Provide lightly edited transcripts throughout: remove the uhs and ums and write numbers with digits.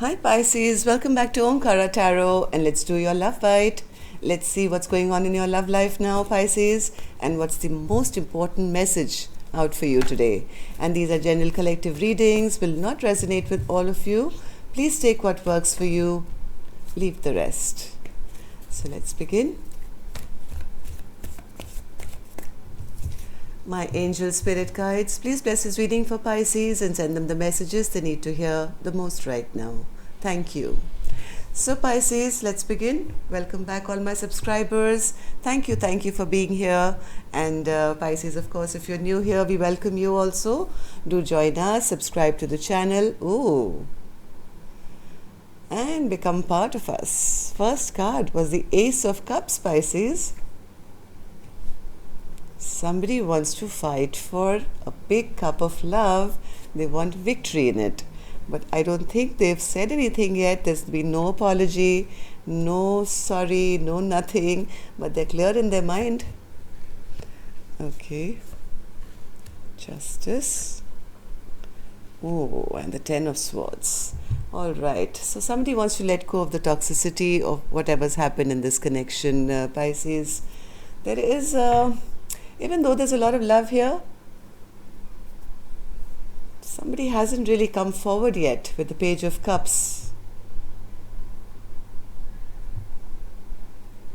Hi Pisces, welcome back to Omkara Tarot and let's do your love bite. Let's see what's going on in your love life now, Pisces, and what's the most important message out for you today. And these are general collective readings, will not resonate with all of you. Please take what works for you, leave the rest. So let's begin. My angel spirit guides, please bless this reading for Pisces and send them the messages they need to hear the most right now. Thank you. So Pisces, let's begin. Welcome back all my subscribers. Thank you for being here. And Pisces, of course, if you're new here, we welcome you also. Do join us, subscribe to the channel. Ooh. And become part of us. First card was the Ace of Cups, Pisces. Somebody wants to fight for a big cup of love. They want victory in it. But I don't think they've said anything yet. There's been no apology, no sorry, no nothing. But they're clear in their mind. Okay. Justice. Oh, and the Ten of Swords. All right. So somebody wants to let go of the toxicity of whatever's happened in this connection, Pisces. There is... even though there's a lot of love here, somebody hasn't really come forward yet with the Page of Cups.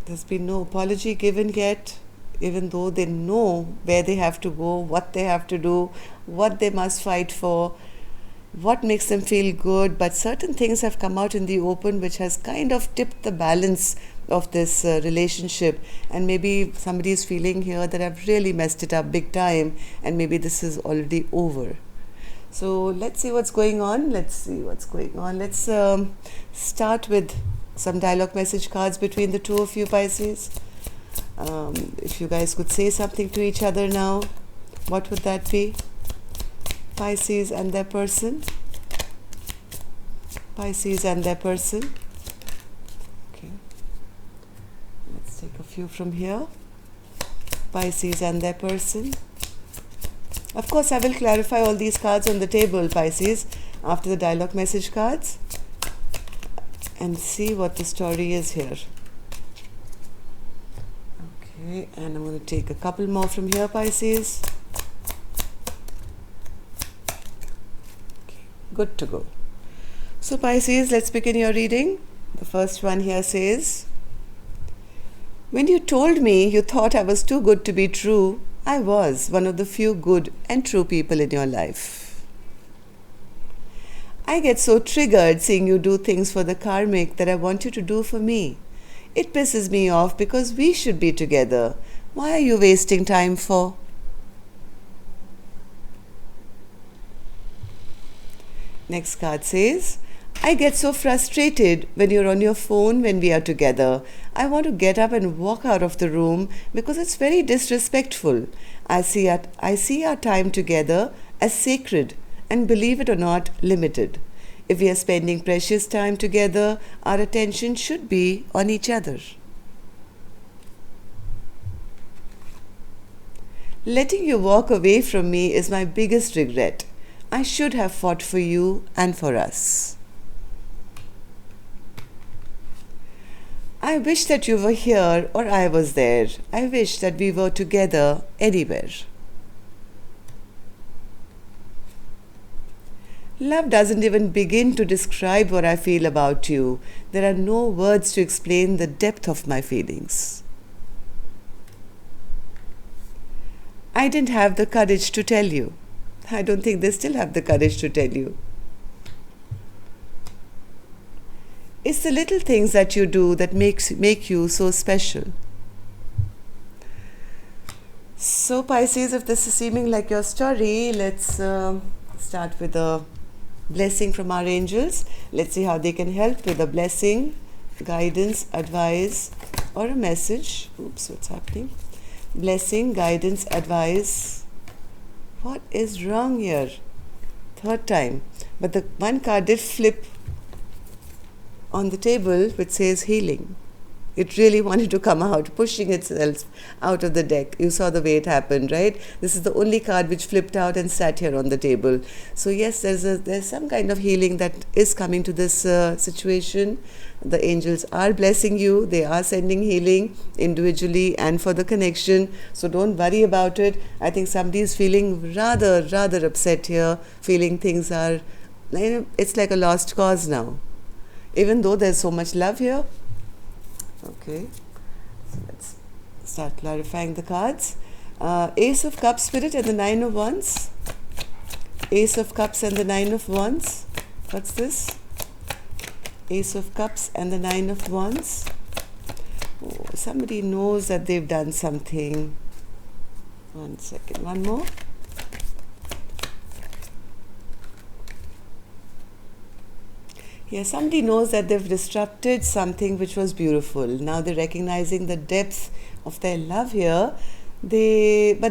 There's been no apology given yet, even though they know where they have to go, what they have to do, what they must fight for, what makes them feel good. But certain things have come out in the open which has kind of tipped the balance of this relationship, and maybe somebody is feeling here that I've really messed it up big time and maybe this is already over. So let's see what's going on. Let's start with some dialogue message cards between the two of you, Pisces. If you guys could say something to each other now, what would that be? Pisces and their person. Pisces and their person. Take a few from here. Pisces and their person. Of course, I will clarify all these cards on the table, Pisces, after the dialogue message cards, and see what the story is here. Okay, and I'm going to take a couple more from here, Pisces. Okay, good to go. So, Pisces, let's begin your reading. The first one here says, when you told me you thought I was too good to be true, I was one of the few good and true people in your life. I get so triggered seeing you do things for the karmic that I want you to do for me. It pisses me off because we should be together. Why are you wasting time for? Next card says, I get so frustrated when you're on your phone when we are together. I want to get up and walk out of the room because it's very disrespectful. I see our time together as sacred and, believe it or not, limited. If we are spending precious time together, our attention should be on each other. Letting you walk away from me is my biggest regret. I should have fought for you and for us. I wish that you were here or I was there. I wish that we were together anywhere. Love doesn't even begin to describe what I feel about you. There are no words to explain the depth of my feelings. I didn't have the courage to tell you. I don't think they still have the courage to tell you. It's the little things that you do that make you so special. So Pisces, if this is seeming like your story, let's start with a blessing from our angels. Let's see how they can help with a blessing, guidance, advice, or a message. Oops, what's happening? Blessing, guidance, advice. What is wrong here? Third time. But the one card did flip on the table which says healing. It really wanted to come out, pushing itself out of the deck. You saw the way it happened, right? This is the only card which flipped out and sat here on the table. So yes, there's some kind of healing that is coming to this situation. The angels are blessing you. They are sending healing individually and for the connection. So don't worry about it. I think somebody is feeling rather upset here, feeling things are, it's like a lost cause now. Even though there's so much love here. Okay, so let's start clarifying the cards. Ace of Cups, Spirit, and the Nine of Wands. Ace of Cups and the Nine of Wands. What's this? Ace of Cups and the Nine of Wands. Oh, somebody knows that they've done something. One second, one more. Yeah, somebody knows that they've disrupted something which was beautiful. Now they're recognizing the depth of their love here. But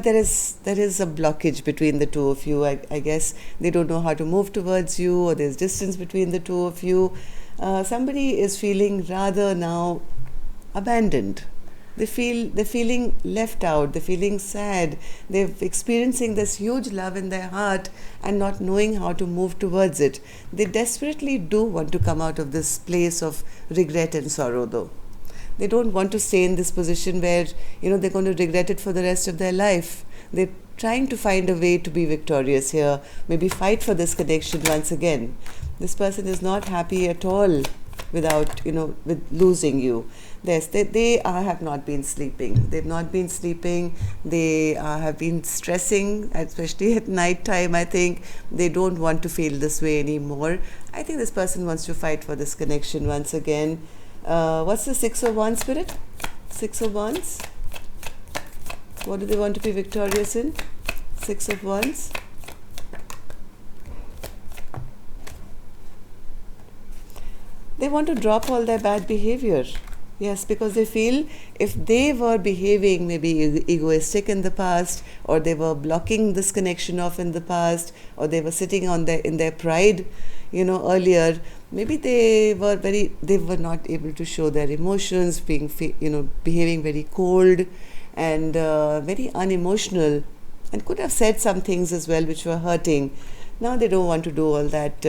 there is a blockage between the two of you. I guess they don't know how to move towards you, or there's distance between the two of you. Somebody is feeling rather now abandoned. They're feeling left out. They're feeling sad. They're experiencing this huge love in their heart and not knowing how to move towards it. They desperately do want to come out of this place of regret and sorrow, though. They don't want to stay in this position where, they're going to regret it for the rest of their life. They're trying to find a way to be victorious here. Maybe fight for this connection once again. This person is not happy at all with losing you. Yes, they have not been sleeping. They've not been sleeping. They have been stressing, especially at night time. I think they don't want to feel this way anymore. I think this person wants to fight for this connection once again. What's the Six of Wands, Spirit? Six of Wands. What do they want to be victorious in? Six of Wands. They want to drop all their bad behavior. Yes, because they feel if they were behaving maybe egoistic in the past, or they were blocking this connection off in the past, or they were sitting in their pride, earlier, maybe they were not able to show their emotions, behaving very cold and very unemotional, and could have said some things as well which were hurting. Now they don't want to do all that,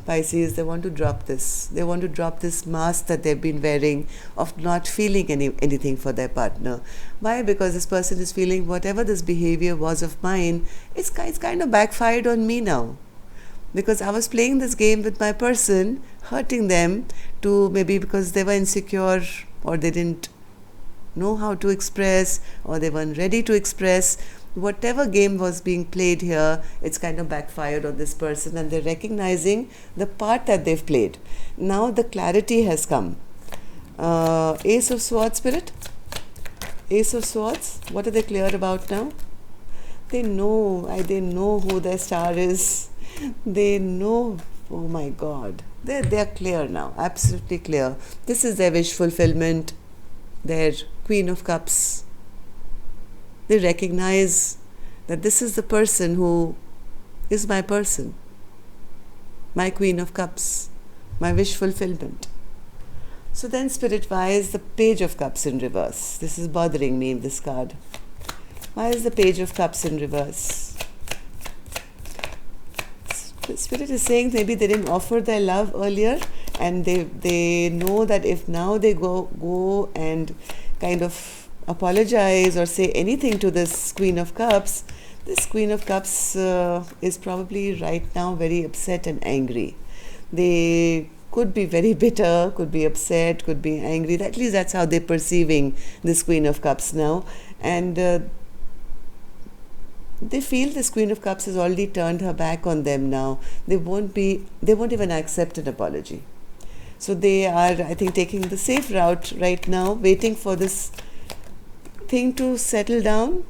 Pisces. They want to drop this. They want to drop this mask that they've been wearing of not feeling anything for their partner. Why? Because this person is feeling whatever this behavior was of mine, it's kind of backfired on me now. Because I was playing this game with my person, hurting them maybe because they were insecure, or they didn't know how to express, or they weren't ready to express. Whatever game was being played here, it's kind of backfired on this person, and they're recognizing the part that they've played. Now the clarity has come. Ace of Swords, Spirit. Ace of Swords. What are they clear about now? They know who their star is. They know. Oh my God. They're clear now. Absolutely clear. This is their wish fulfillment. Their Queen of Cups. They recognize that this is the person who is my person, my Queen of Cups, my wish fulfillment. So then, Spirit, why is the Page of Cups in reverse? This is bothering me, this card. Why is the Page of Cups in reverse? Spirit is saying maybe they didn't offer their love earlier, and they know that if now they go and kind of apologize or say anything to this Queen of Cups, this Queen of Cups is probably right now very upset and angry. They could be very bitter, could be upset, could be angry. At least that's how they're perceiving this Queen of Cups now. And they feel this Queen of Cups has already turned her back on them now. They won't even accept an apology. So they are, I think, taking the safe route right now, waiting for this thing to settle down.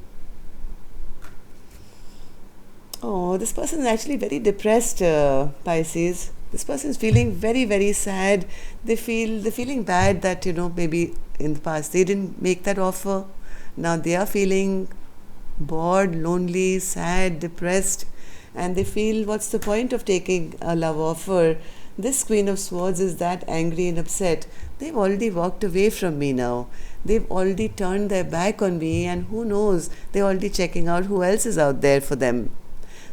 Oh, this person is actually very depressed, Pisces. This person is feeling very, very sad. They're feeling bad that, maybe in the past they didn't make that offer. Now they are feeling bored, lonely, sad, depressed, and they feel, what's the point of taking a love offer? This Queen of Swords is that angry and upset. They've already walked away from me now. They've already turned their back on me, and who knows, they're already checking out who else is out there for them.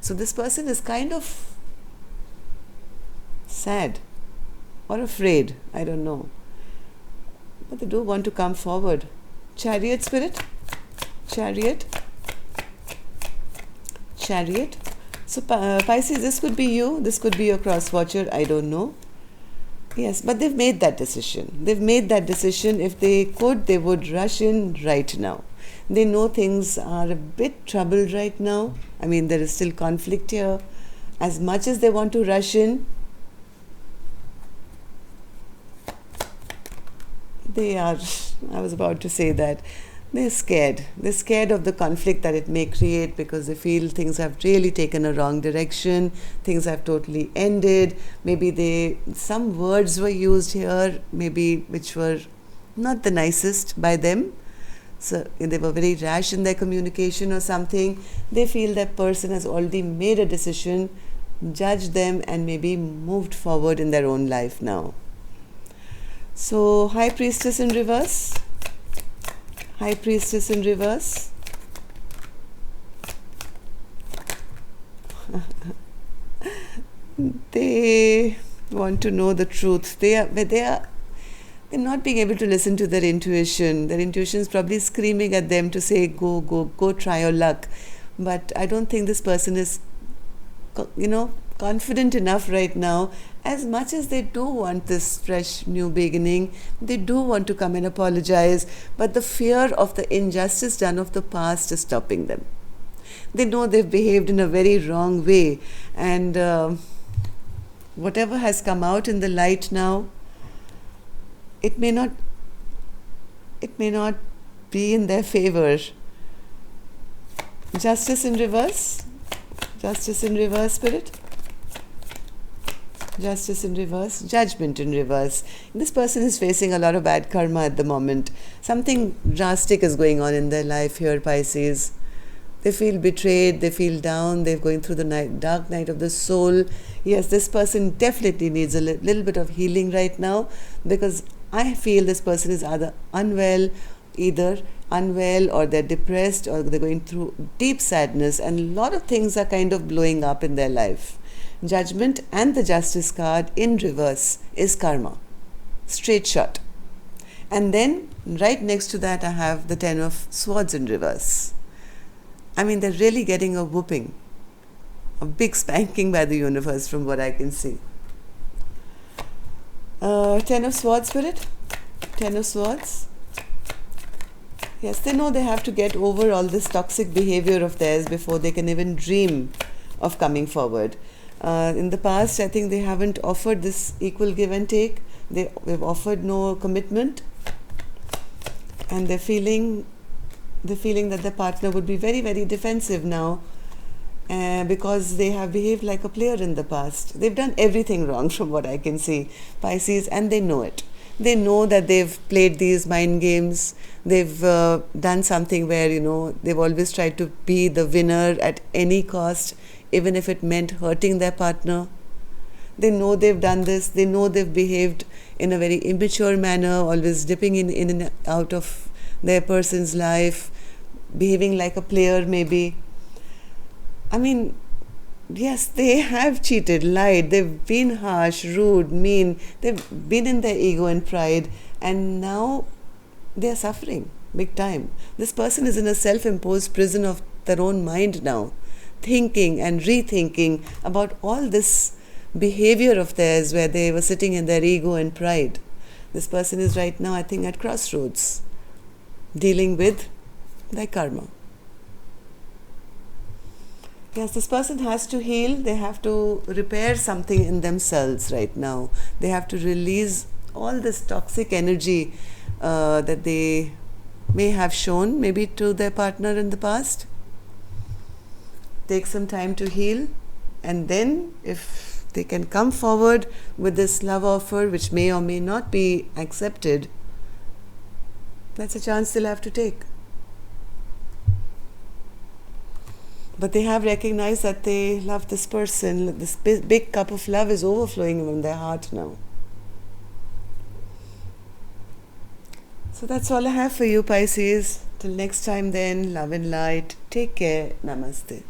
So this person is kind of sad or afraid, I don't know. But they do want to come forward. Chariot spirit, Chariot, Chariot. So Pisces, this could be you, this could be your cross watcher, I don't know. Yes, but they've made that decision. They've made that decision. If they could, they would rush in right now. They know things are a bit troubled right now. I mean, there is still conflict here. As much as they want to rush in, they are, I was about to say that, they're scared. They're scared of the conflict that it may create because they feel things have really taken a wrong direction. Things have totally ended. Maybe some words were used here, maybe which were not the nicest by them. So they were very rash in their communication or something. They feel that person has already made a decision, judged them, and maybe moved forward in their own life now. So High Priestess in reverse. High Priestess in reverse. They want to know the truth. They're not being able to listen to their intuition. Their intuition is probably screaming at them to say, go, try your luck. But I don't think this person is, confident enough right now. As much as they do want this fresh new beginning, they do want to come and apologize, but the fear of the injustice done of the past is stopping them. They know they've behaved in a very wrong way, and whatever has come out in the light now, it may not be in their favor. Justice in reverse. Justice in reverse, Spirit. Justice in reverse, Judgment in reverse. This person is facing a lot of bad karma at the moment. Something drastic is going on in their life here, Pisces. They feel betrayed, they feel down, they're going through the dark night of the soul. Yes, this person definitely needs a little bit of healing right now, because I feel this person is either unwell or they're depressed, or they're going through deep sadness, and a lot of things are kind of blowing up in their life. Judgment and the Justice card in reverse is karma. Straight shot. And then right next to that I have the Ten of Swords in reverse. I mean, they're really getting a whooping. A big spanking by the universe from what I can see. Ten of Swords, Spirit. Ten of Swords. Yes, they know they have to get over all this toxic behavior of theirs before they can even dream of coming forward. In the past, I think they haven't offered this equal give and take. They've offered no commitment, and they're feeling that their partner would be very, very defensive now, because they have behaved like a player in the past. They've done everything wrong from what I can see, Pisces, and they know it. They know that they've played these mind games. They've done something where, they've always tried to be the winner at any cost, even if it meant hurting their partner. They know they've done this. They know they've behaved in a very immature manner, always dipping in and out of their person's life, behaving like a player maybe. I mean, yes, they have cheated, lied, they've been harsh, rude, mean, they've been in their ego and pride, and now they're suffering big time. This person is in a self-imposed prison of their own mind now, thinking and rethinking about all this behavior of theirs where they were sitting in their ego and pride. This person is right now, I think, at crossroads, dealing with their karma. Yes, this person has to heal. They have to repair something in themselves right now. They have to release all this toxic energy that they may have shown maybe to their partner in the past. Take some time to heal, and then if they can come forward with this love offer, which may or may not be accepted, that's a chance they'll have to take. But they have recognized that they love this person. This big cup of love is overflowing in their heart now. So that's all I have for you, Pisces. Till next time then, love and light. Take care. Namaste.